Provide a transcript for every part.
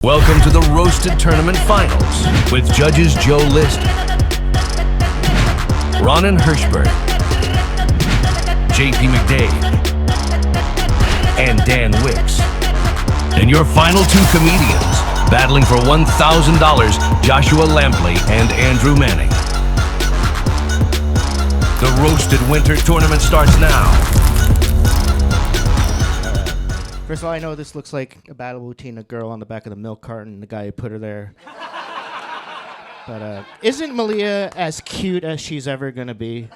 Welcome to the Roasted Tournament Finals with judges Joe List, Raanan Hershberg, JP Mcdade, and Dan Wickes. And your final two comedians, battling for $1,000, Joshua Lampley and Andrew Manning. The Roasted Winter Tournament starts now. First of all, I know this looks like a battle between a girl on the back of the milk carton and the guy who put her there. But isn't Malia as cute as she's ever gonna be?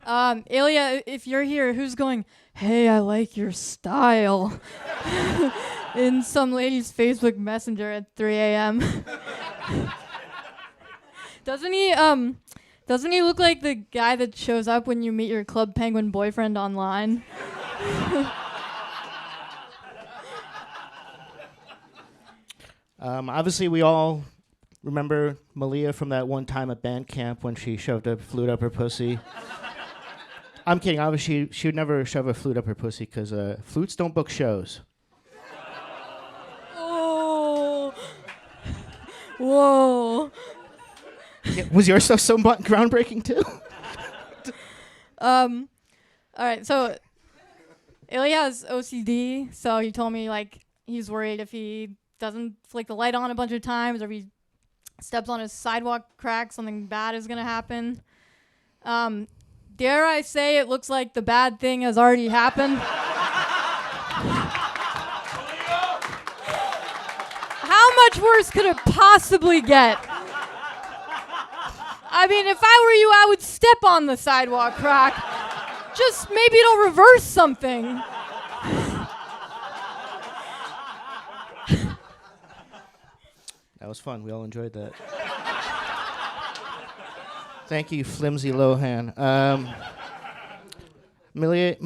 Ilya, if you're here, who's going, "Hey, I like your style," in some lady's Facebook Messenger at 3 a.m.? Doesn't he look like the guy that shows up when you meet your Club Penguin boyfriend online? Obviously, we all remember Malia from that one time at band camp when she shoved a flute up her pussy. I'm kidding. Obviously, she would never shove a flute up her pussy because flutes don't book shows. Oh. Whoa. Yeah, was your stuff so groundbreaking too? All right, so Ilya has OCD, so he told me he's worried if he doesn't flick the light on a bunch of times or if he steps on a sidewalk crack, something bad is gonna happen. Dare I say it looks like the bad thing has already happened? How much worse could it possibly get? I mean, if I were you, I would step on the sidewalk crack. Just maybe it'll reverse something. That was fun. We all enjoyed that. Thank you, Flimsy Lohan. Malia,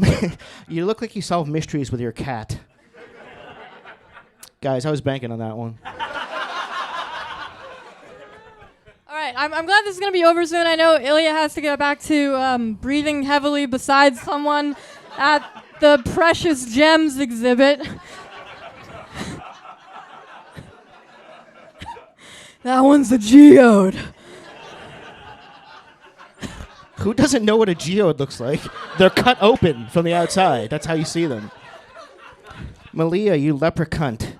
you look like you solve mysteries with your cat. Guys, I was banking on that one. I'm glad this is going to be over soon. I know Ilya has to get back to breathing heavily beside someone at the Precious Gems exhibit. That one's a geode. Who doesn't know what a geode looks like? They're cut open from the outside. That's how you see them. Malia, you leper cunt.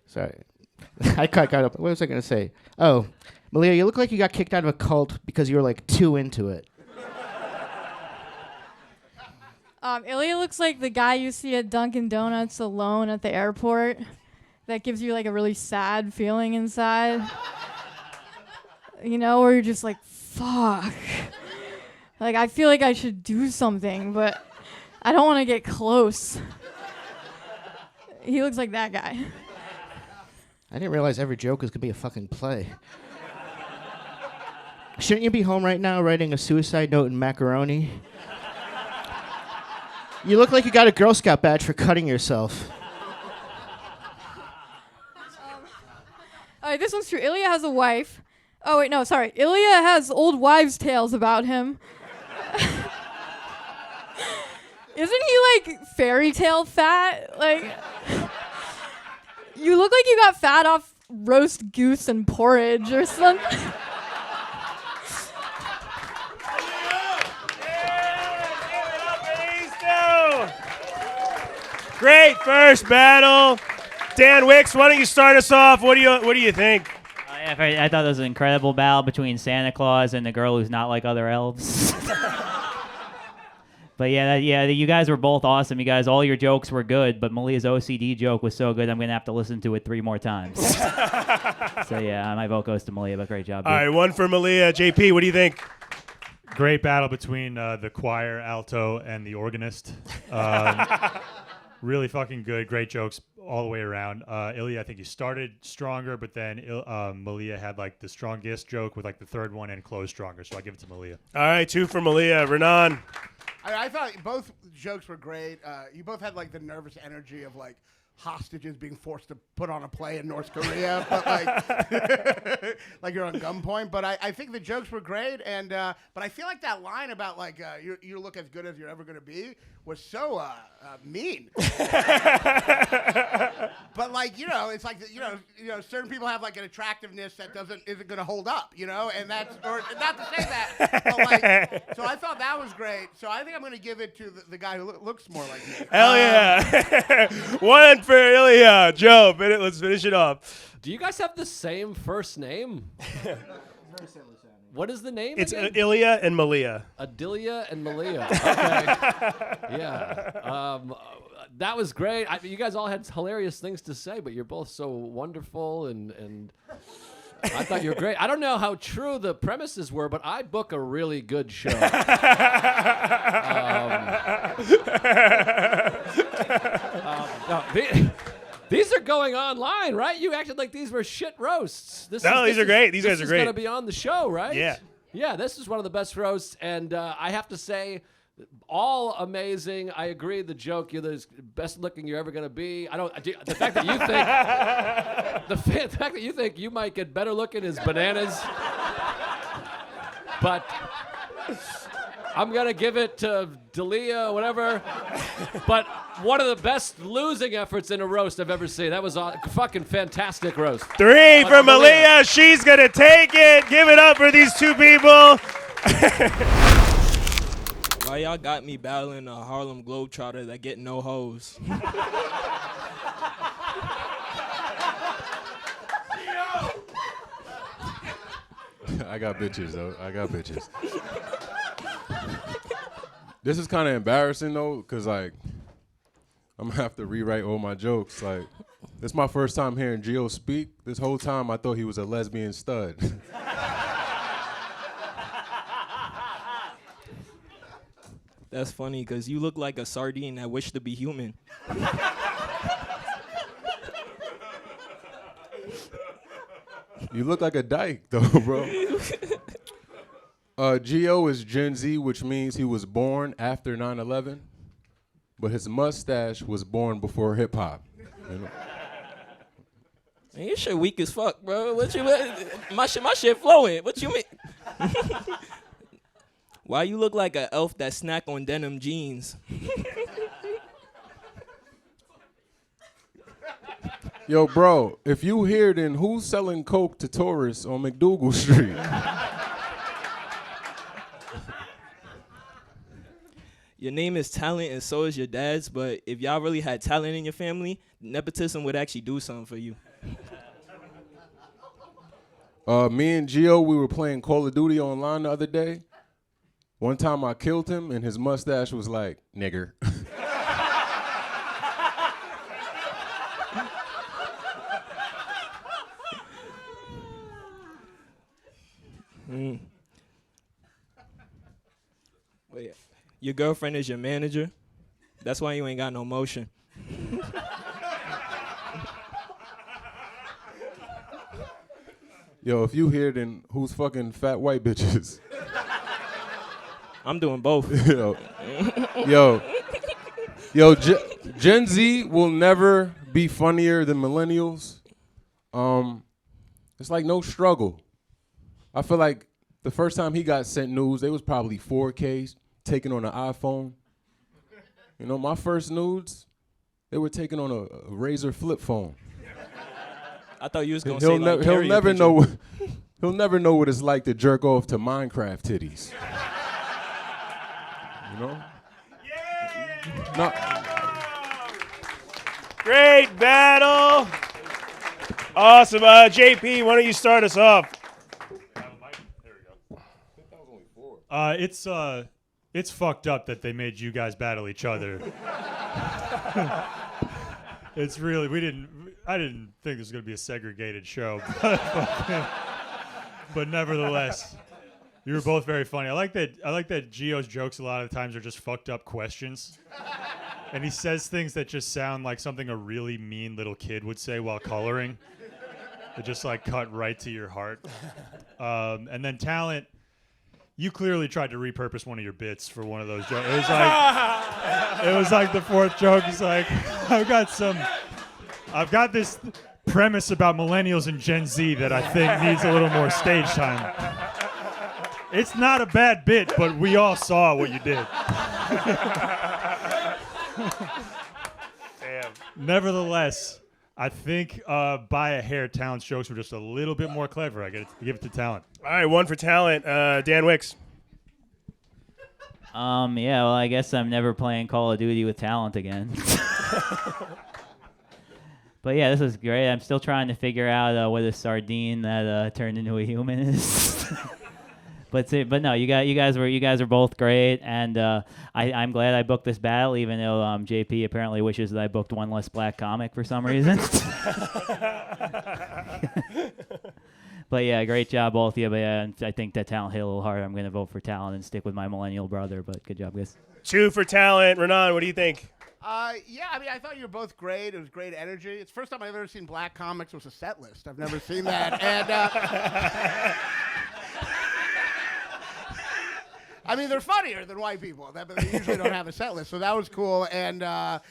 Sorry. I got up. What was I going to say? Oh, Malia, you look like you got kicked out of a cult because you were too into it. Ilya looks like the guy you see at Dunkin' Donuts alone at the airport. That gives you a really sad feeling inside. You know, where you're just like, fuck. I feel like I should do something, but I don't want to get close. He looks like that guy. I didn't realize every joke was going to be a fucking play. Shouldn't you be home right now writing a suicide note in macaroni? You look like you got a Girl Scout badge for cutting yourself. All right, this one's true. Ilya has a wife. Oh, wait, no, sorry. Ilya has old wives' tales about him. Isn't he, fairy tale fat? You look like you got fat off roast goose and porridge or something. Great first battle. Dan Wickes, why don't you start us off? What do you think? I thought it was an incredible battle between Santa Claus and the girl who's not like other elves. But yeah, you guys were both awesome. You guys, all your jokes were good, but Malia's OCD joke was so good, I'm going to have to listen to it 3 more times. So yeah, my vote goes to Malia, but great job. All right, one for Malia. JP, what do you think? Great battle between the choir, alto, and the organist. Really fucking good. Great jokes all the way around. Ilya, I think you started stronger, but then Malia had the strongest joke with the third one and closed stronger, so I give it to Malia. All right, 2 for Malia. Raanan. I thought both jokes were great. You both had the nervous energy of hostages being forced to put on a play in North Korea, but like you're on gunpoint. But I think the jokes were great, and but I feel like that line about like you look as good as you're ever gonna be was so mean. But like it's like certain people have like an attractiveness that isn't gonna hold up, and that's or not to say that, but like so I thought that was great. So I think I'm gonna give it to the guy who looks more like me. Hell yeah. One for Ilya. Joe, let's finish it off. Do you guys have the same first name? What is the name It's again? Ilya and Malia. Adelia and Malia. Okay. Yeah. That was great. You guys all had hilarious things to say, but you're both so wonderful and I thought you were great. I don't know how true the premises were, but I book a really good show. These are going online, right? You acted like these were shit roasts. These are great. These guys are great. This is going to be on the show, right? Yeah. Yeah, this is one of the best roasts, and I have to say, all amazing. I agree. The joke, you're the best looking you're ever going to be. The fact that you think the fact that you think you might get better looking is bananas. But I'm going to give it to Dalia, whatever. But one of the best losing efforts in a roast I've ever seen. That was a fucking fantastic roast. 3 for Malia. She's going to take it. Give it up for these two people. Why y'all got me battling a Harlem Globetrotter that get no hoes? I got bitches, though. I got bitches. This is kind of embarrassing, though, because, like, I'm going to have to rewrite all my jokes. Like, this is my first time hearing Gio speak. This whole time, I thought he was a lesbian stud. That's funny, because you look like a sardine that wished to be human. You look like a dyke, though, bro. Gio is Gen Z, which means he was born after 9/11, but his mustache was born before hip-hop. Man, your shit weak as fuck, bro. What you my shit flowing. What you mean? Why you look like an elf that snack on denim jeans? Yo, bro, if you here, then who's selling coke to tourists on McDougal Street? Your name is talent and so is your dad's, but if y'all really had talent in your family, nepotism would actually do something for you. Me and Gio, we were playing Call of Duty online the other day. One time I killed him and his mustache was like, nigger. Wait, your girlfriend is your manager? That's why you ain't got no motion. Yo, if you here, then who's fucking fat white bitches? I'm doing both. Yo, Gen Z will never be funnier than millennials. It's like no struggle. I feel like the first time he got sent nudes, they was probably 4K taken on an iPhone. You know, my first nudes, they were taken on a Razor flip phone. I thought you was gonna say like he'll never know. He'll never know what it's like to jerk off to Minecraft titties. You know? Yeah! No. Great battle. Awesome. JP, why don't you start us off? It's fucked up that they made you guys battle each other. It's really I didn't think this was gonna be a segregated show, but nevertheless, you were both very funny. I like that Gio's jokes a lot of the times are just fucked up questions, and he says things that just sound like something a really mean little kid would say while coloring. It just like cut right to your heart. And then talent. You clearly tried to repurpose one of your bits for one of those jokes. It was like the fourth joke. He's like, I've got some I've got this premise about millennials and Gen Z that I think needs a little more stage time. It's not a bad bit, but we all saw what you did. Damn. Nevertheless, I think by a hair, Talent's jokes were just a little bit more clever. I give it to Talent. All right, one for Talent. Dan Wickes. Yeah, well, I guess I'm never playing Call of Duty with Talent again. But yeah, this was great. I'm still trying to figure out what a sardine that turned into a human is. But no, you guys are both great, and I'm glad I booked this battle, even though JP apparently wishes that I booked one less black comic for some reason. But yeah, great job, both of you. But yeah, I think that Talent hit a little hard. I'm going to vote for Talent and stick with my millennial brother. But good job, guys. 2 for Talent. Raanan, what do you think? Yeah, I mean, I thought you were both great. It was great energy. It's the first time I've ever seen black comics with a set list. I've never seen that. And I mean, they're funnier than white people, but they usually don't have a set list. So that was cool. And I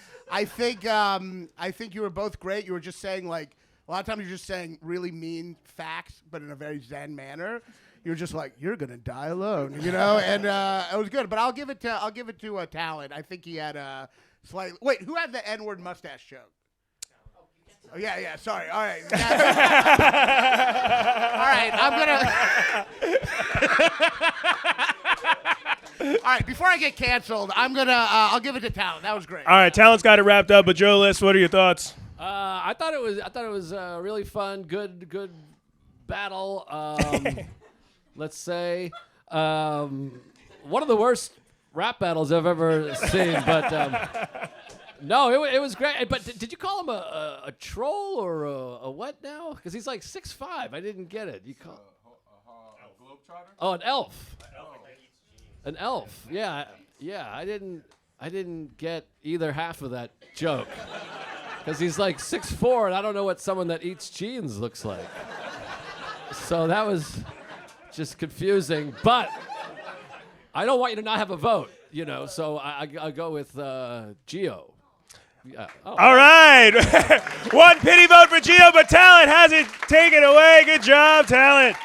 think you were both great. You were just saying, like, a lot of times you're just saying really mean facts, but in a very zen manner. You're just like, you're gonna die alone, you know. And it was good. But I'll give it to Talent. I think he had a slightly. Wait, who had the N-word mustache joke? Oh, yeah. Sorry. All right. All right. All right. Before I get canceled, I'll give it to Talent. That was great. All right, Talent's got it wrapped up. But Joe List, what are your thoughts? I thought it was really fun. Good battle. Let's say one of the worst rap battles I've ever seen, but. No, it was great. But did you call him a troll or a what now? Because he's like 6'5". I didn't get it. You call a globetrotter? Oh, an elf. An elf. Yeah. I didn't get either half of that joke. Because he's like 6'4", and I don't know what someone that eats jeans looks like. So that was just confusing. But I don't want you to not have a vote, you know. So I go with Gio. Yeah. Oh. All right. One pity vote for Gio, but Talent has it taken away. Good job, Talent.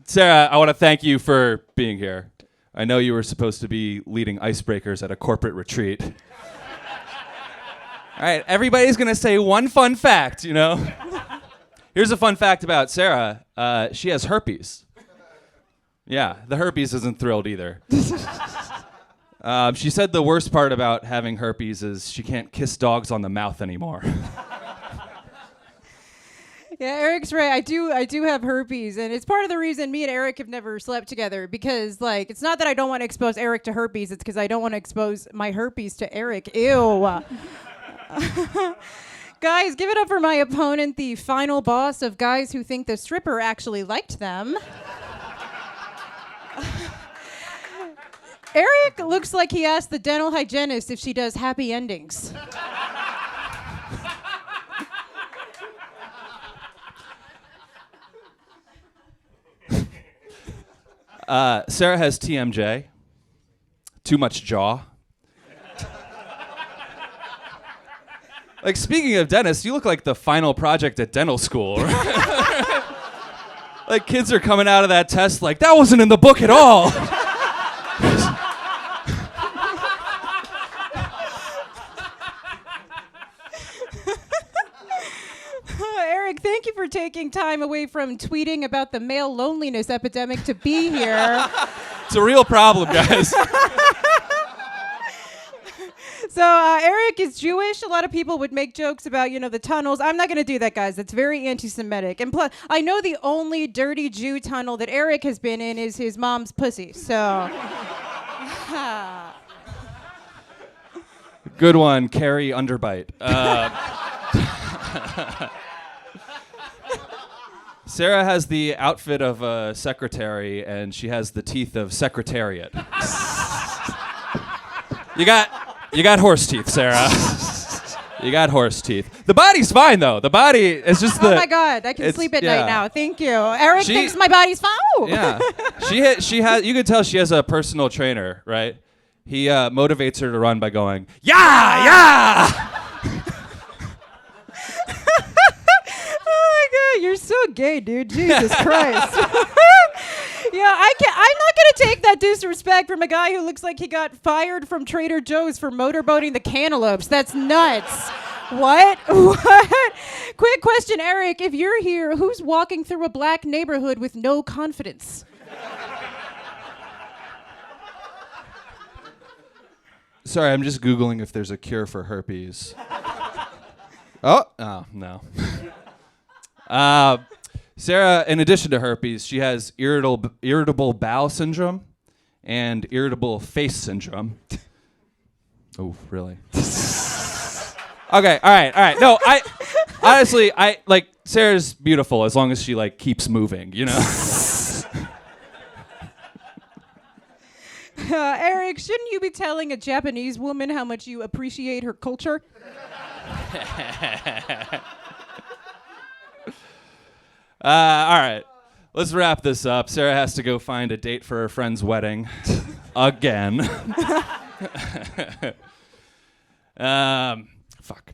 Sarah, I want to thank you for being here. I know you were supposed to be leading icebreakers at a corporate retreat. All right, everybody's going to say one fun fact, you know. Here's a fun fact about Sarah. She has herpes. Yeah, the herpes isn't thrilled either. She said the worst part about having herpes is she can't kiss dogs on the mouth anymore. Yeah, Eric's right. I do have herpes, and it's part of the reason me and Eric have never slept together, because like it's not that I don't want to expose Eric to herpes, it's because I don't want to expose my herpes to Eric. Ew. Guys, give it up for my opponent, the final boss of guys who think the stripper actually liked them. Eric looks like he asked the dental hygienist if she does happy endings. Sarah has TMJ, too much jaw. Like, speaking of dentists, you look like the final project at dental school. Like, kids are coming out of that test like, that wasn't in the book at all. Eric, thank you for taking time away from tweeting about the male loneliness epidemic to be here. It's a real problem, guys. So Eric is Jewish. A lot of people would make jokes about, you know, the tunnels. I'm not going to do that, guys. That's very anti-Semitic. And plus, I know the only dirty Jew tunnel that Eric has been in is his mom's pussy. So. Good one, Carrie Underbite. Sarah has the outfit of a secretary, and she has the teeth of secretariat. You got horse teeth, Sarah. You got horse teeth. The body's fine, though. The body is just the... Oh, my God. I can sleep at night now. Thank you. Eric thinks my body's fine. Yeah. She has... You can tell she has a personal trainer, right? He motivates her to run by going, yeah! so gay, dude. Jesus Christ. Yeah, I'm not gonna take that disrespect from a guy who looks like he got fired from Trader Joe's for motorboating the cantaloupes. That's nuts. What? What? Quick question, Eric. If you're here, who's walking through a black neighborhood with no confidence? Sorry, I'm just Googling if there's a cure for herpes. Oh, no. Sarah, in addition to herpes, she has irritable bowel syndrome and irritable face syndrome. Oh, really? Okay, all right. No, honestly, Sarah's beautiful as long as she keeps moving, you know? Eric, shouldn't you be telling a Japanese woman how much you appreciate her culture? All right, let's wrap this up. Sarah has to go find a date for her friend's wedding. Again. Fuck.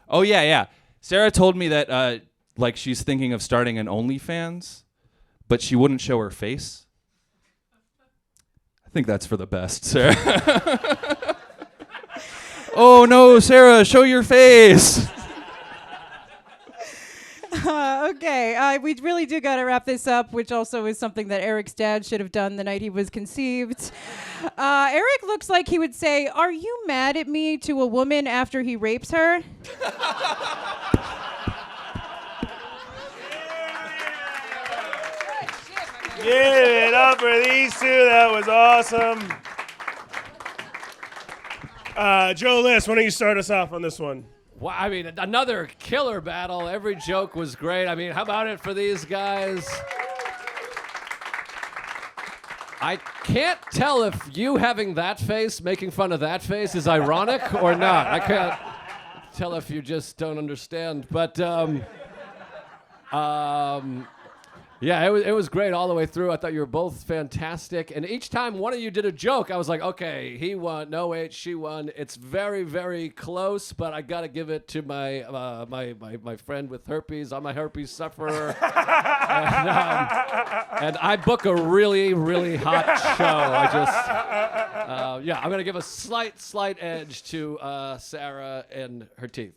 Oh, yeah. Sarah told me that, she's thinking of starting an OnlyFans, but she wouldn't show her face. I think that's for the best, Sarah. Oh, no, Sarah, show your face. Okay, we really do got to wrap this up, which also is something that Eric's dad should have done the night he was conceived. Eric looks like he would say, "Are you mad at me?" to a woman after he rapes her. Give it up for these two. That was awesome. Joe List, why don't you start us off on this one? Wow, I mean, another killer battle. Every joke was great. I mean, how about it for these guys? I can't tell if you having that face, making fun of that face, is ironic or not. I can't tell if you just don't understand. But, yeah, it was great all the way through. I thought you were both fantastic. And each time one of you did a joke, I was like, okay, he won. No, wait, she won. It's very, very close, but I got to give it to my my friend with herpes. I'm a herpes sufferer. And I book a really, really hot show. I'm going to give a slight edge to Sarah and her teeth.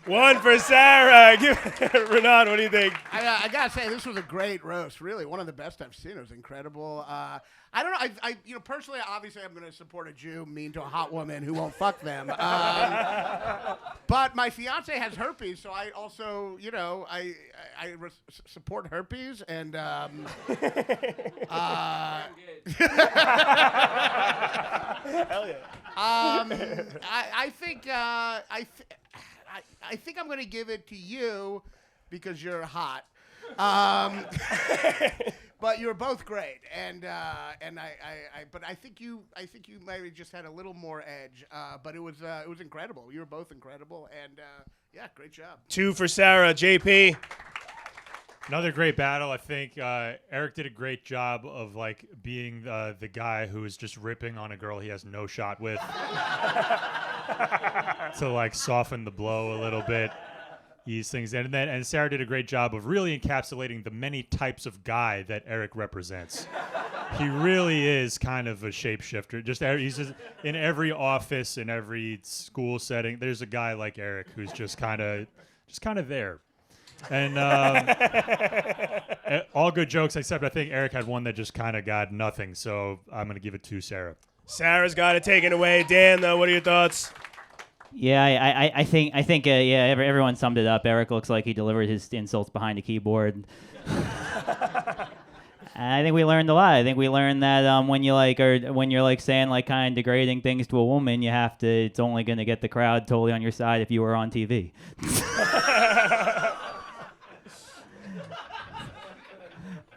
One for Sarah. Raanan, what do you think? I gotta say, this was a great roast. Really, one of the best I've seen. It was incredible. I don't know. I personally, obviously, I'm going to support a Jew mean to a hot woman who won't fuck them. But my fiance has herpes, so I also, I support herpes and. Hell yeah. I think I'm going to give it to you because you're hot. But you were both great, but I think you maybe just had a little more edge. But it was incredible. You were both incredible, and great job. 2 for Sarah. JP. Another great battle. I think Eric did a great job of being the guy who is just ripping on a girl he has no shot with to soften the blow a little bit, ease things in. And Sarah did a great job of really encapsulating the many types of guy that Eric represents. He really is kind of a shapeshifter. He's just in every office, in every school setting. There's a guy like Eric who's just kind of there. And all good jokes, except I think Eric had one that just kind of got nothing. So I'm going to give it to Sarah. Sarah's got it taken away. Dan, though, what are your thoughts? Yeah, I think everyone summed it up. Eric looks like he delivered his insults behind the keyboard. I think we learned a lot. I think we learned that when you're saying kind of degrading things to a woman, it's only going to get the crowd totally on your side if you were on TV.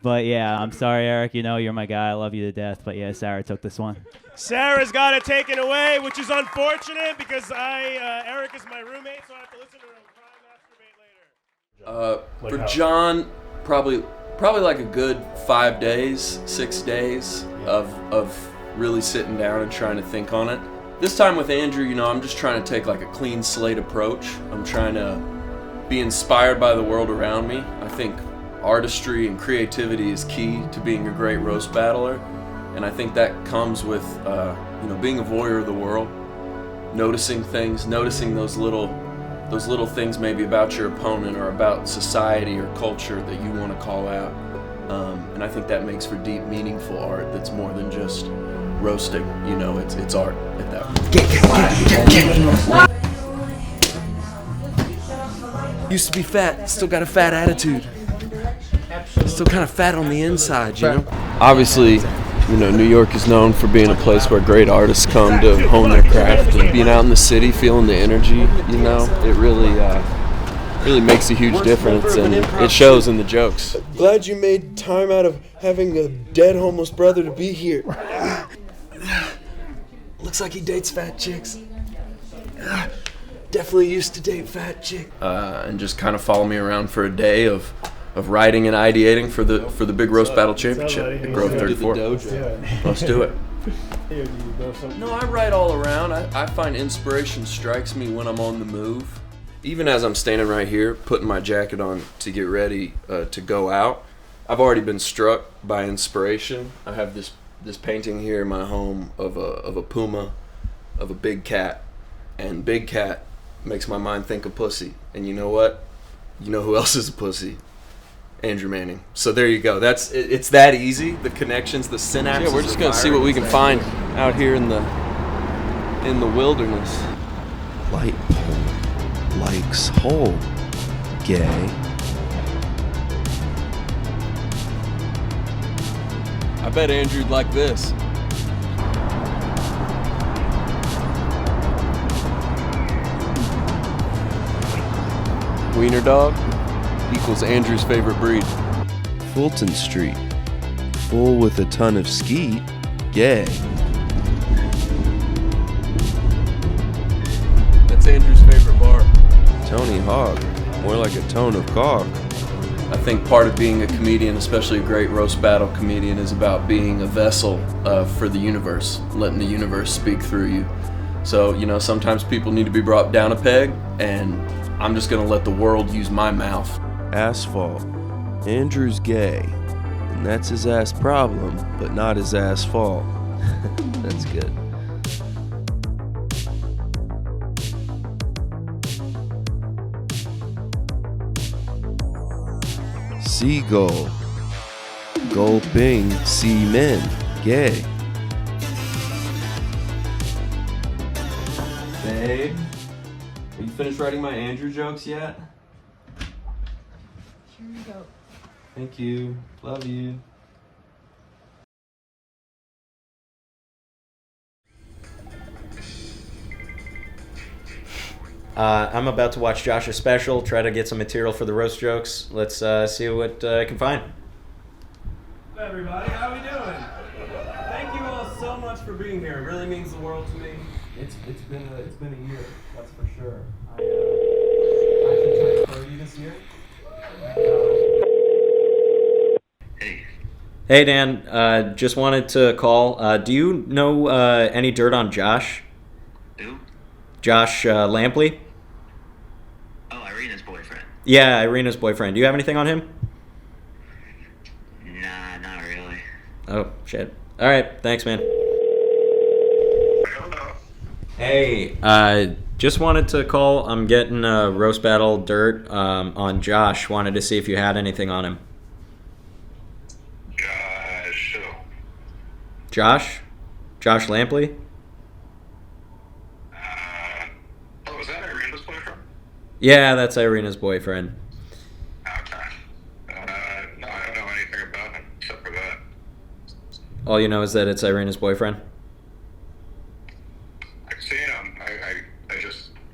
But yeah, I'm sorry, Eric. You're my guy. I love you to death. But yeah, Sarah took this one. Sarah's got it taken away, which is unfortunate because Eric is my roommate, so I have to listen to him cry and masturbate later. For John, probably a good 5 days, 6 days of really sitting down and trying to think on it. This time with Andrew, I'm just trying to take a clean slate approach. I'm trying to be inspired by the world around me. I think artistry and creativity is key to being a great roast battler, and I think that comes with being a voyeur of the world, noticing things, noticing those little things maybe about your opponent or about society or culture that you want to call out. And I think that makes for deep, meaningful art that's more than just roasting. It's art at that point. Used to be fat, still got a fat attitude. Still kind of fat on the inside, Obviously, New York is known for being a place where great artists come to hone their craft, and being out in the city, feeling the energy, it really makes a huge difference, and it shows in the jokes. Glad you made time out of having a dead homeless brother to be here. Looks like he dates fat chicks. Definitely used to date fat chicks. And just kind of follow me around for a day of writing and ideating for the Big Roast Battle Championship at Grove 34. Let's do it. No, I write all around. I find inspiration strikes me when I'm on the move. Even as I'm standing right here, putting my jacket on to get ready to go out, I've already been struck by inspiration. I have this painting here in my home of a puma, of a big cat, and big cat makes my mind think of pussy. And you know what? You know who else is a pussy? Andrew Manning. So there you go. It's that easy. The connections, the synapses. Yeah, we're just gonna see what we can find out here in the wilderness. Light pole likes hole. Gay. I bet Andrew'd like this. Wiener dog equals Andrew's favorite breed. Fulton Street. Full with a ton of skeet. Gay. That's Andrew's favorite bar. Tony Hawk. More like a tone of cock. I think part of being a comedian, especially a great roast battle comedian, is about being a vessel for the universe, letting the universe speak through you. So, sometimes people need to be brought down a peg, and I'm just gonna let the world use my mouth. Asphalt. Andrew's gay. And that's his ass problem, but not his ass fault. That's good. Seagull. Gulping seamen. Gay. Babe, are you finished writing my Andrew jokes yet? Here we go. Thank you. Love you. I'm about to watch Josh's special, try to get some material for the roast jokes. Let's see what I can find. Hey everybody, how we doing? Thank you all so much for being here. It really means the world to me. It's been a year, that's for sure. I actually turned 30 this year. Hey Dan, just wanted to call. Do you know any dirt on Josh? Who? Josh Lampley? Oh, Irina's boyfriend. Yeah, Irina's boyfriend. Do you have anything on him? Nah, not really. Oh, shit. All right, thanks, man. Hey, just wanted to call. I'm getting roast battle dirt on Josh. Wanted to see if you had anything on him. Josh? Josh Lampley? Oh, is that Irina's boyfriend? Yeah, that's Irina's boyfriend. Okay. No, I don't know anything about him except for that. All you know is that it's Irina's boyfriend? I've seen him. I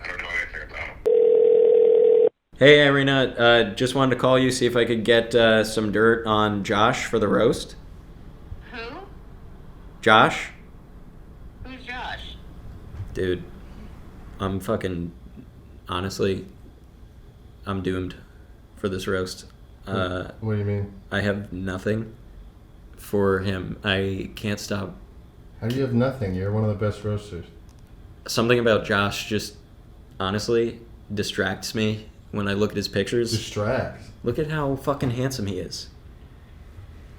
don't know anything about him. Hey, Irina, just wanted to call you, see if I could get some dirt on Josh for the roast. Who? Josh? Who's Josh? Dude, I'm fucking, honestly, I'm doomed for this roast. What do you mean? I have nothing for him. I can't stop. How do you have nothing? You're one of the best roasters. Something about Josh just, honestly, distracts me when I look at his pictures. Distracts. Look at how fucking handsome he is.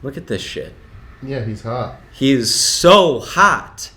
Look at this shit. Yeah, he's hot. He is so hot.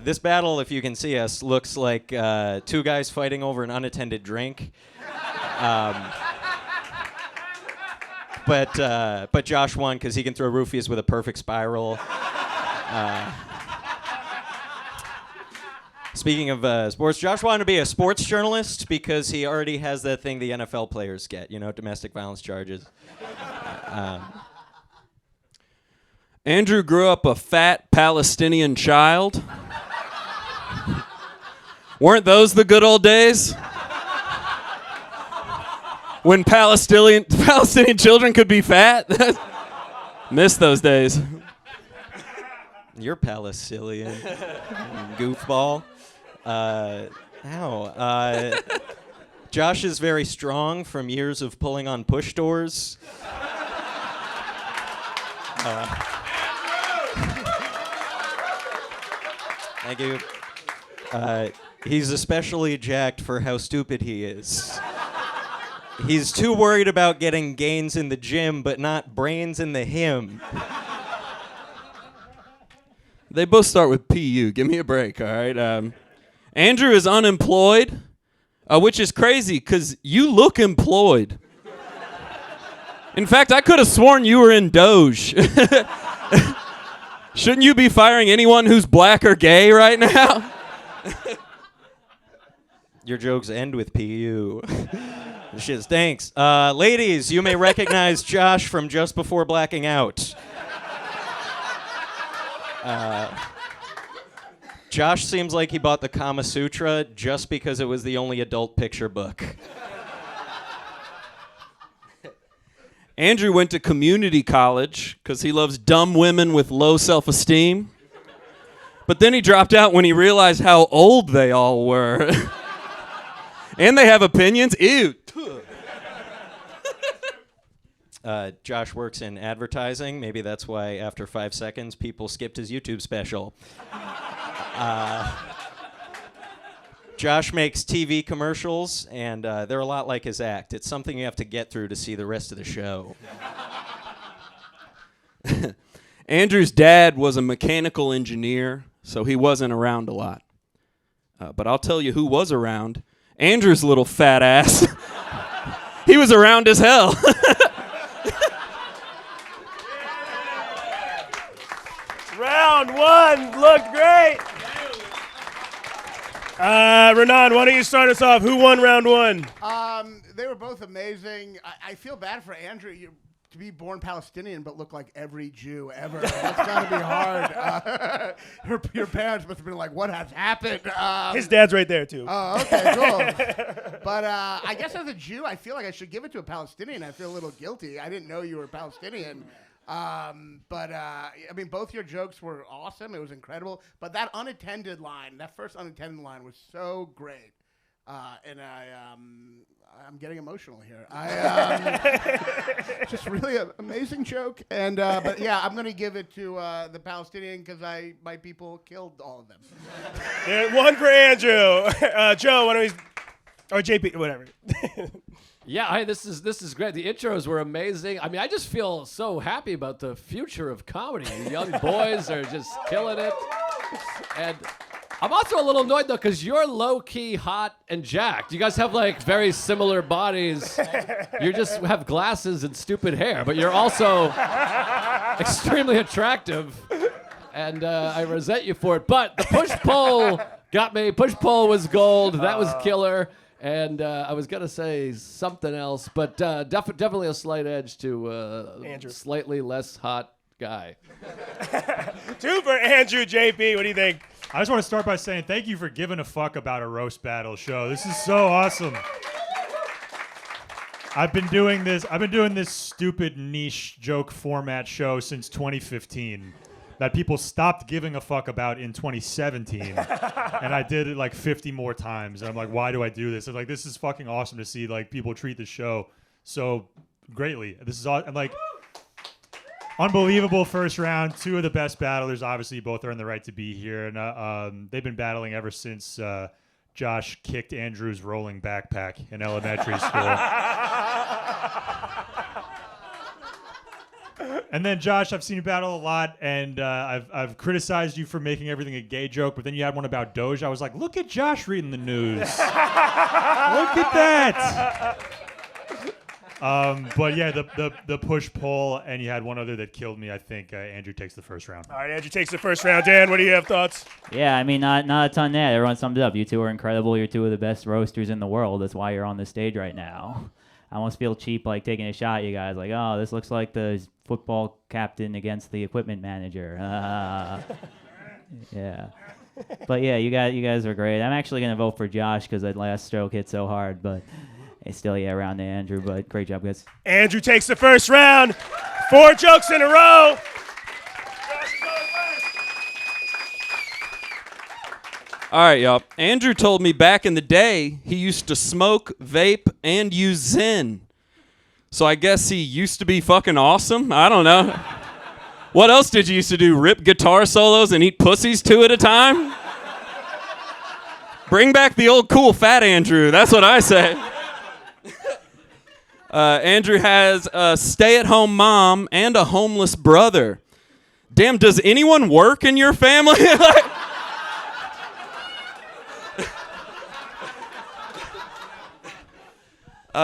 This battle, if you can see us, looks like two guys fighting over an unattended drink. But Josh won because he can throw roofies with a perfect spiral. Speaking of sports, Josh wanted to be a sports journalist because he already has that thing the NFL players get, domestic violence charges. Andrew grew up a fat Palestinian child. Weren't those the good old days? When Palestinian children could be fat? Miss those days. You're Palestinian, goofball. Josh is very strong from years of pulling on push doors. Thank you. He's especially jacked for how stupid he is. He's too worried about getting gains in the gym, but not brains in the hymn. They both start with PU. Give me a break, all right? Andrew is unemployed, which is crazy because you look employed. In fact, I could have sworn you were in Doge. Shouldn't you be firing anyone who's black or gay right now? Your jokes end with PU. This shit stinks. Ladies, you may recognize Josh from just before blacking out. Josh seems like he bought the Kama Sutra just because it was the only adult picture book. Andrew went to community college because he loves dumb women with low self-esteem. But then he dropped out when he realized how old they all were. And they have opinions. Ew. Josh works in advertising. Maybe that's why after 5 seconds, people skipped his YouTube special. Josh makes TV commercials, and they're a lot like his act. It's something you have to get through to see the rest of the show. Andrew's dad was a mechanical engineer, so he wasn't around a lot. But I'll tell you who was around. Andrew's little fat ass. He was around as hell. Round one looked great. Raanan, why don't you start us off? Who won round one? They were both amazing. I feel bad for Andrew. To be born Palestinian but look like every Jew ever. That's got to be hard. Your parents must have been like, what has happened? His dad's right there, too. Oh, okay, cool. But I guess as a Jew, I feel like I should give it to a Palestinian. I feel a little guilty. I didn't know you were Palestinian. But I mean, both your jokes were awesome. It was incredible. But that unattended line, that first unattended line, was so great. And I'm getting emotional here. Just really an amazing joke. And but yeah, I'm gonna give it to the Palestinian because my people killed all of them. Yeah, one for Andrew. Joe, why don't we? Or JP, whatever. Yeah, this is great. The intros were amazing. I mean, I just feel so happy about the future of comedy. The young boys are just killing it. And I'm also a little annoyed though, because you're low-key hot and jacked. You guys have like very similar bodies. You just have glasses and stupid hair, but you're also extremely attractive. And I resent you for it. But the push-pull got me. Push-pull was gold. That was killer. And I was going to say something else, but definitely a slight edge to Andrew. Slightly less hot guy. 2 for Andrew. JP, what do you think? I just want to start by saying thank you for giving a fuck about a roast battle show. This is so awesome. I've been doing this stupid niche joke format show since 2015 that people stopped giving a fuck about in 2017. And I did it like 50 more times. And I'm like, why do I do this? I'm like, this is fucking awesome to see like people treat the show so greatly. This is all, and like, unbelievable first round. 2 of the best battlers, obviously, both are in the right to be here. And they've been battling ever since Josh kicked Andrew's rolling backpack in elementary school. And then, Josh, I've seen you battle a lot, and I've criticized you for making everything a gay joke, but then you had one about Doge. I was like, look at Josh reading the news. Look at that. But yeah, the push-pull, and you had one other that killed me. I think Andrew takes the first round. All right, Andrew takes the first round. Dan, what do you have thoughts? Yeah, I mean, not a ton there. Everyone summed it up. You two are incredible. You're 2 of the best roasters in the world. That's why you're on the stage right now. I almost feel cheap, like taking a shot at you guys. Like, oh, this looks like the football captain against the equipment manager. Yeah. But yeah, you guys are great. I'm actually gonna vote for Josh because that last stroke hit so hard. But it's still around to Andrew. But great job, guys. Andrew takes the first round. 4 jokes in a row. All right, y'all. Andrew told me back in the day he used to smoke, vape, and use Zen. So I guess he used to be fucking awesome? I don't know. What else did you used to do? Rip guitar solos and eat pussies 2 at a time? Bring back the old cool fat Andrew. That's what I say. Andrew has a stay-at-home mom and a homeless brother. Damn, does anyone work in your family?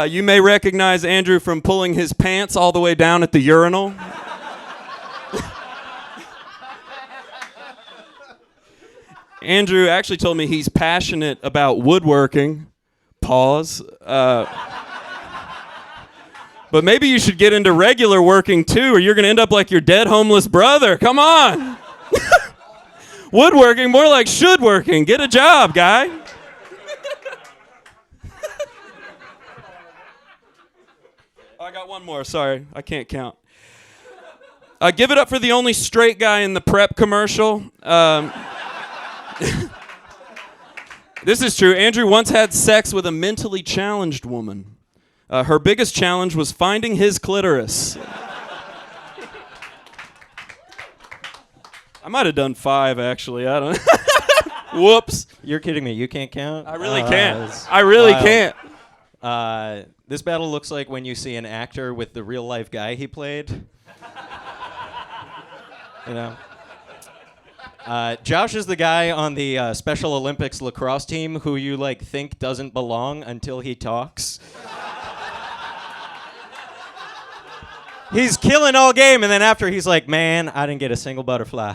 You may recognize Andrew from pulling his pants all the way down at the urinal. Andrew actually told me he's passionate about woodworking. Pause. But maybe you should get into regular working too, or you're going to end up like your dead homeless brother. Come on. Woodworking, more like should working. Get a job, guy. I got one more. Sorry, I can't count. Give it up for the only straight guy in the prep commercial. This is true. Andrew once had sex with a mentally challenged woman. Her biggest challenge was finding his clitoris. I might have done 5, actually. I don't know. Whoops. You're kidding me. You can't count? I really can't. I really can't. This battle looks like when you see an actor with the real life guy he played. You know? Josh is the guy on the Special Olympics lacrosse team who you like think doesn't belong until he talks. He's killing all game, and then after he's like, man, I didn't get a single butterfly.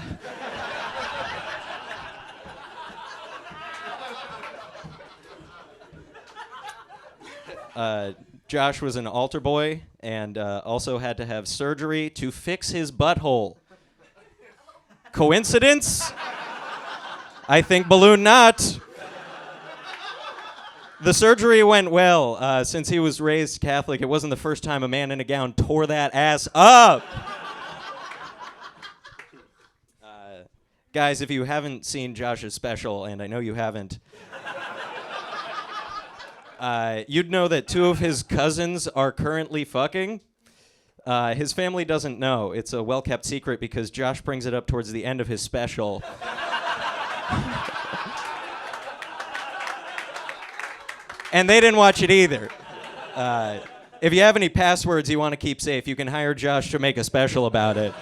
Josh was an altar boy and also had to have surgery to fix his butthole. Coincidence? I think balloon not. The surgery went well. Since he was raised Catholic, it wasn't the first time a man in a gown tore that ass up. Guys, if you haven't seen Josh's special, and I know you haven't, you'd know that 2 of his cousins are currently fucking. His family doesn't know. It's a well-kept secret because Josh brings it up towards the end of his special. And they didn't watch it either. If you have any passwords you want to keep safe, you can hire Josh to make a special about it.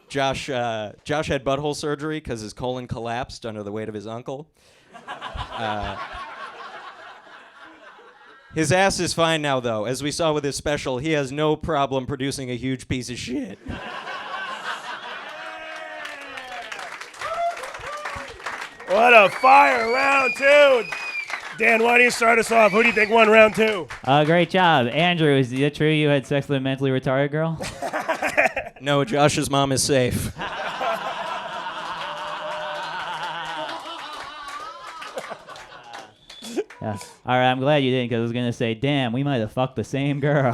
Josh had butthole surgery because his colon collapsed under the weight of his uncle. His ass is fine now, though. As we saw with his special, he has no problem producing a huge piece of shit. What a fire round 2. Dan, why don't you start us off? Who do you think won round 2? Great job. Andrew, is it true you had sex with a mentally retarded girl? No, Josh's mom is safe. Yeah. All right, I'm glad you didn't, because I was going to say, damn, we might have fucked the same girl.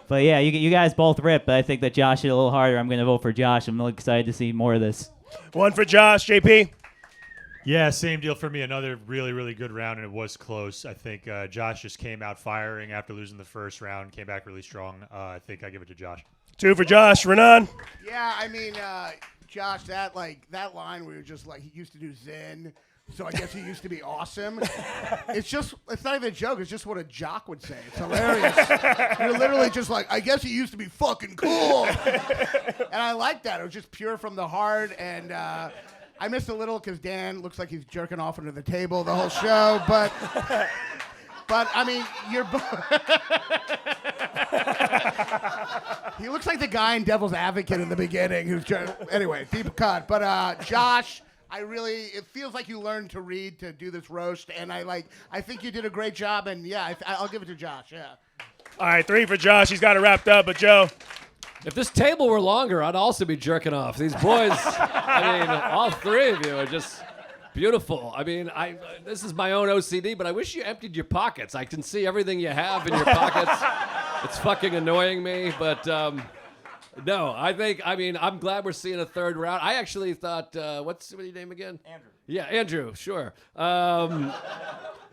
But yeah, you guys both ripped, but I think that Josh hit a little harder. I'm going to vote for Josh. I'm really excited to see more of this. 1 for Josh. JP? Yeah, same deal for me. Another really, really good round, and it was close. I think Josh just came out firing after losing the first round, came back really strong. I think I give it to Josh. 2 for Josh. Raanan? Yeah, I mean, Josh, that line where you're just like, he used to do Zen, so I guess he used to be awesome. It's not even a joke. It's just what a jock would say. It's hilarious. You're literally just like, I guess he used to be fucking cool. And I like that. It was just pure from the heart. And I missed a little because Dan looks like he's jerking off under the table the whole show. But I mean, you're he looks like the guy in Devil's Advocate in the beginning who's anyway, deep cut. But Josh, it feels like you learned to read to do this roast, and I think you did a great job, and yeah, I'll give it to Josh, yeah. All right, 3 for Josh. He's got it wrapped up, but Joe? If this table were longer, I'd also be jerking off. These boys, I mean, all 3 of you are just beautiful. I mean, this is my own OCD, but I wish you emptied your pockets. I can see everything you have in your pockets. It's fucking annoying me, but no, I'm glad we're seeing a third round. I actually thought, what's your name again? Andrew. Yeah, Andrew, sure.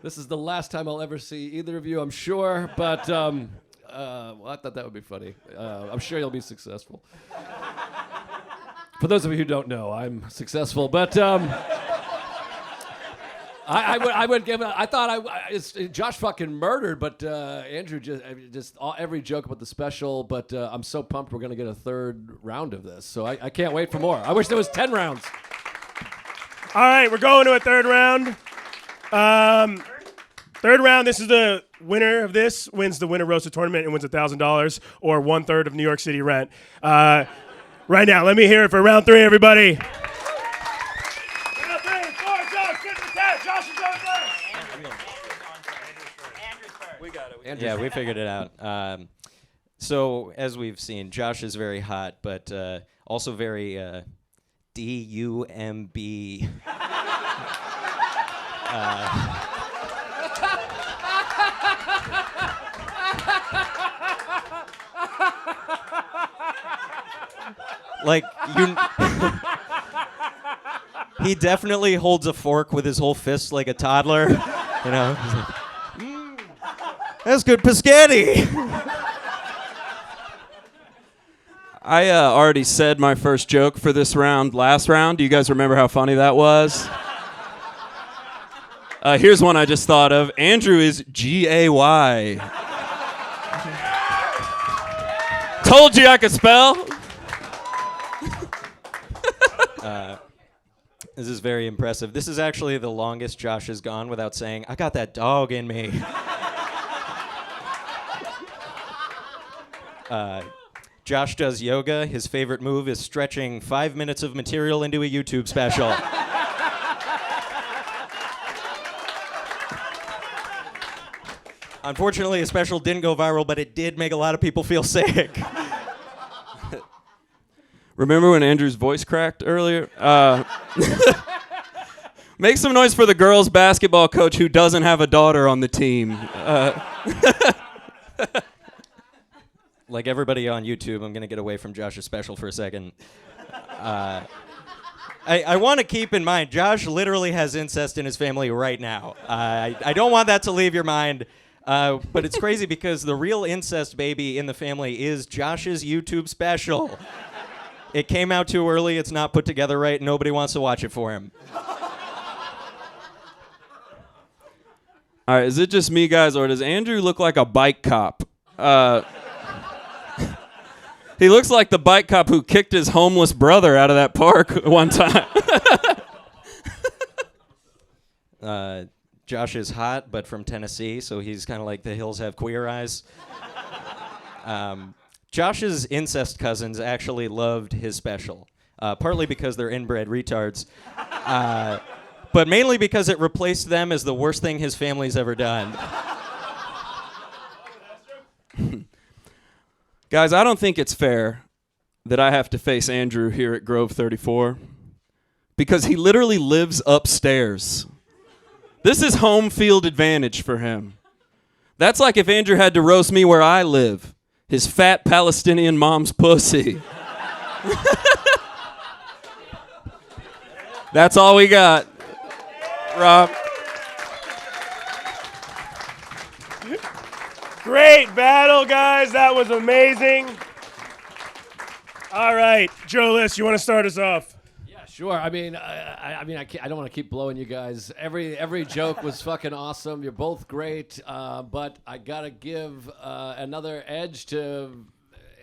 This is the last time I'll ever see either of you, I'm sure, but well, I thought that would be funny. I'm sure you'll be successful. For those of you who don't know, I'm successful, but I would give it. I thought Josh fucking murdered, but Andrew just every joke about the special. But I'm so pumped we're gonna get a third round of this, so I can't wait for more. I wish there was 10 rounds. All right, we're going to a third round. Third round. This is the winner of this wins the Winter Roasted Tournament and wins $1,000 or 1/3 of New York City rent. Right now, let me hear it for round 3, everybody. Yeah, we figured it out. So, as we've seen, Josh is very hot, but also very D-U-M-B. Like, he definitely holds a fork with his whole fist like a toddler, you know. He's like, that's good pescetti. I already said my first joke for this round last round. Do you guys remember how funny that was? Here's one I just thought of. Andrew is G-A-Y. Told you I could spell. This is very impressive. This is actually the longest Josh has gone without saying, I got that dog in me. Josh does yoga. His favorite move is stretching 5 minutes of material into a YouTube special. Unfortunately, his special didn't go viral, but it did make a lot of people feel sick. Remember when Andrew's voice cracked earlier? Make some noise for the girls' basketball coach who doesn't have a daughter on the team. like everybody on YouTube, I'm going to get away from Josh's special for a second. I want to keep in mind, Josh literally has incest in his family right now. I don't want that to leave your mind. But it's crazy because the real incest baby in the family is Josh's YouTube special. It came out too early. It's not put together right. Nobody wants to watch it for him. All right, is it just me, guys, or does Andrew look like a bike cop? He looks like the bike cop who kicked his homeless brother out of that park one time. Josh is hot, but from Tennessee, so he's kind of like the hills have queer eyes. Josh's incest cousins actually loved his special, partly because they're inbred retards, but mainly because it replaced them as the worst thing his family's ever done. Guys, I don't think it's fair that I have to face Andrew here at Grove 34 because he literally lives upstairs. This is home field advantage for him. That's like if Andrew had to roast me where I live, his fat Palestinian mom's pussy. That's all we got. Rob. Great battle, guys. That was amazing. All right, Joe List, you want to start us off? Yeah, sure. I mean, I don't want to keep blowing you guys. Every joke was fucking awesome. You're both great, but I gotta give another edge to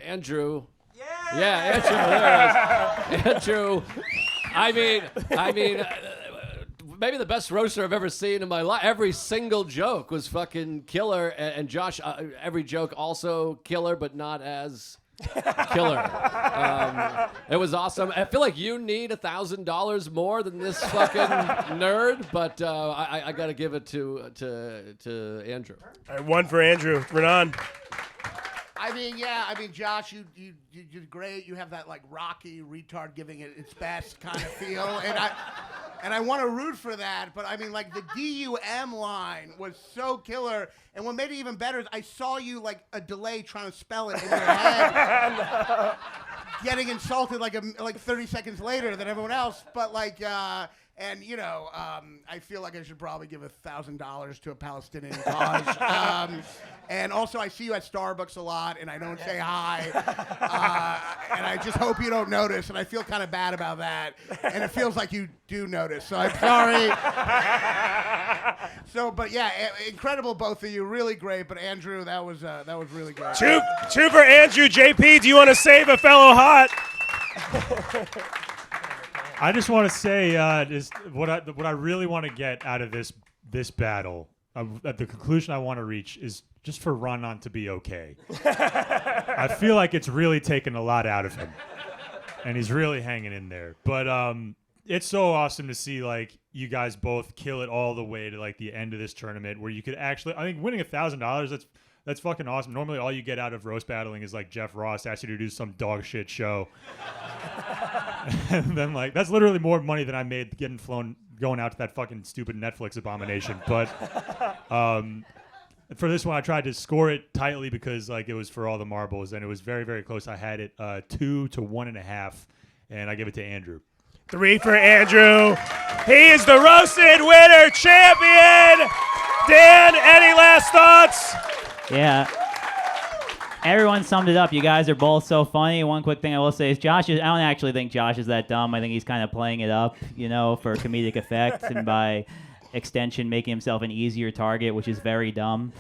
Andrew. Yeah, Andrew. Andrew. I mean. Maybe the best roaster I've ever seen in my life. Every single joke was fucking killer, and Josh, every joke also killer, but not as killer. It was awesome. I feel like you need $1,000 more than this fucking nerd, but I got to give it to Andrew. All right, one for Andrew. Raanan. Josh, you did great. You have that like Rocky retard giving it its best kind of feel, and I want to root for that. But I mean, like the DUM line was so killer, and what made it even better is I saw you like a delay trying to spell it in your head, getting insulted like 30 seconds later than everyone else. But like. I feel like I should probably give $1,000 to a Palestinian cause. And also, I see you at Starbucks a lot, and I don't say hi. And I just hope you don't notice, and I feel kind of bad about that. And it feels like you do notice, so I'm sorry. But yeah, incredible, both of you, really great. But Andrew, that was really great. Two for Andrew. JP, do you want to save a fellow hot? I just want to say what I really want to get out of this battle. At the conclusion I want to reach is just for Raanan to be okay. I feel like it's really taken a lot out of him, and he's really hanging in there. But it's so awesome to see like you guys both kill it all the way to like the end of this tournament, where you could actually, I think, winning $1,000. That's fucking awesome. Normally, all you get out of roast battling is like Jeff Ross asks you to do some dog shit show. And then like that's literally more money than I made going out to that fucking stupid Netflix abomination. But for this one, I tried to score it tightly because like it was for all the marbles, and it was very, very close. I had it 2 to 1.5, and I give it to Andrew. 3 for Andrew. He is the roasted winner champion. Dan, any last thoughts? Yeah. Everyone summed it up. You guys are both so funny. One quick thing I will say is I don't actually think Josh is that dumb. I think he's kind of playing it up, for comedic effect, and by extension making himself an easier target, which is very dumb.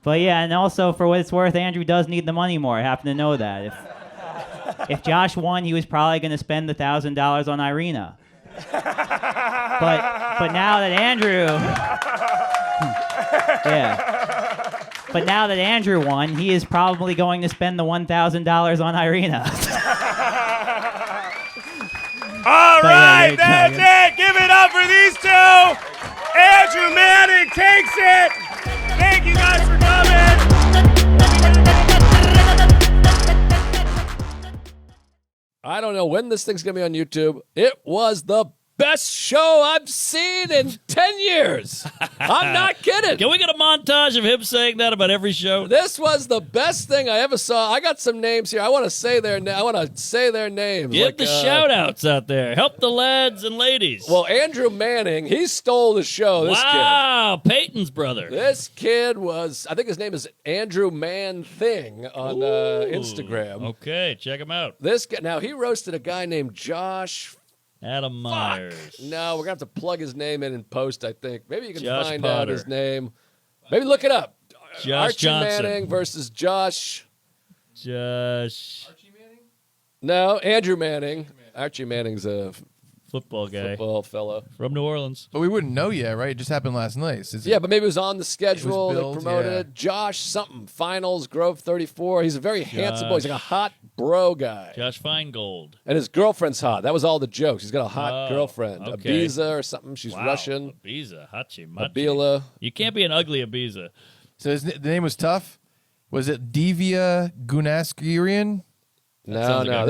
But yeah, and also for what it's worth, Andrew does need the money more. I happen to know that. If Josh won, he was probably going to spend the $1,000 on Irina. But now that Andrew... Yeah. But now that Andrew won, he is probably going to spend the $1,000 on Irina. All right, that's it. Give it up for these two. Andrew Manning takes it. Thank you guys for coming. I don't know when this thing's going to be on YouTube. It was the best show I've seen in 10 years. I'm not kidding. Can we get a montage of him saying that about every show? This was the best thing I ever saw. I got some names here. I want to say their names. Give the shout-outs out there. Help the lads and ladies. Well, Andrew Manning, he stole the show, this kid. Wow, Peyton's brother. This kid was, I think his name is Andrew Man Thing on Instagram. Okay, check him out. This guy, now he roasted a guy named Josh Adam Myers. No, we're going to have to plug his name in post, I think. Maybe you can Josh find out Potter. his name. Maybe look it up. Josh Archie Johnson. Manning versus Josh. Archie Manning? No, Andrew Manning. Archie Manning's a football guy. Football fella. From New Orleans. But we wouldn't know yet, right? It just happened last night. Yeah, but maybe it was on the schedule. It was They billed, promoted yeah. it. Josh something. Finals, Grove 34. He's a very handsome boy. He's like a hot bro guy. Josh Feingold. And his girlfriend's hot. That was all the jokes. He's got a hot Oh, girlfriend. okay. Ibiza or something. She's Wow, Russian. Ibiza. Hachi Machi. Abila. You can't be an ugly Ibiza. So the name was tough. Was it Divya Gunaskirian? No.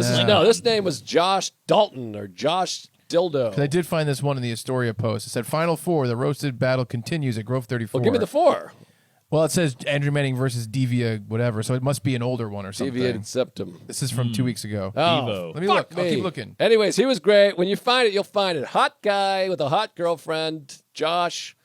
This name was Josh Dalton or Josh Dildo. 'Cause I did find this one in the Astoria Post. It said Final Four, the roasted battle continues at Grove 34. Well, give me the 4. Well, it says Andrew Manning versus Divya whatever, so it must be an older one or something. Deviated septum. This is from 2 weeks ago. Oh, Let me fuck look. I'll me. keep looking. Anyways, he was great. When you find it, you'll find it. Hot guy with a hot girlfriend, Josh.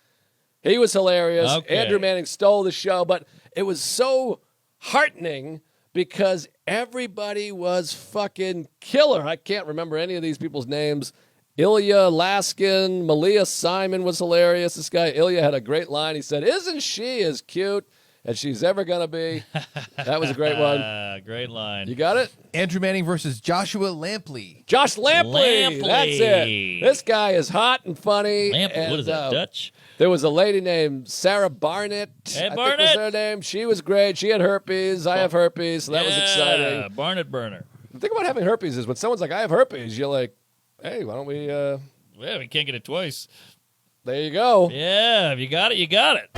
He was hilarious. Okay. Andrew Manning stole the show, but it was so heartening because everybody was fucking killer. I can't remember any of these people's names. Ilya Laskin, Malia Simon was hilarious. This guy, Ilya, had a great line. He said, "Isn't she as cute as she's ever going to be?" That was a great one. Great line. You got it? Andrew Manning versus Joshua Lampley. Josh Lampley. Lampley. That's it. This guy is hot and funny. Lampley. What is that, Dutch? There was a lady named Sarah Barnett. Hey, I think Barnett. was her name. She was great. She had herpes. I have herpes, so that was exciting. Barnett Burner. The thing about having herpes is when someone's like, "I have herpes," you're like, "Hey, why don't we?" Well, we can't get it twice. There you go. Yeah, if you got it, you got it.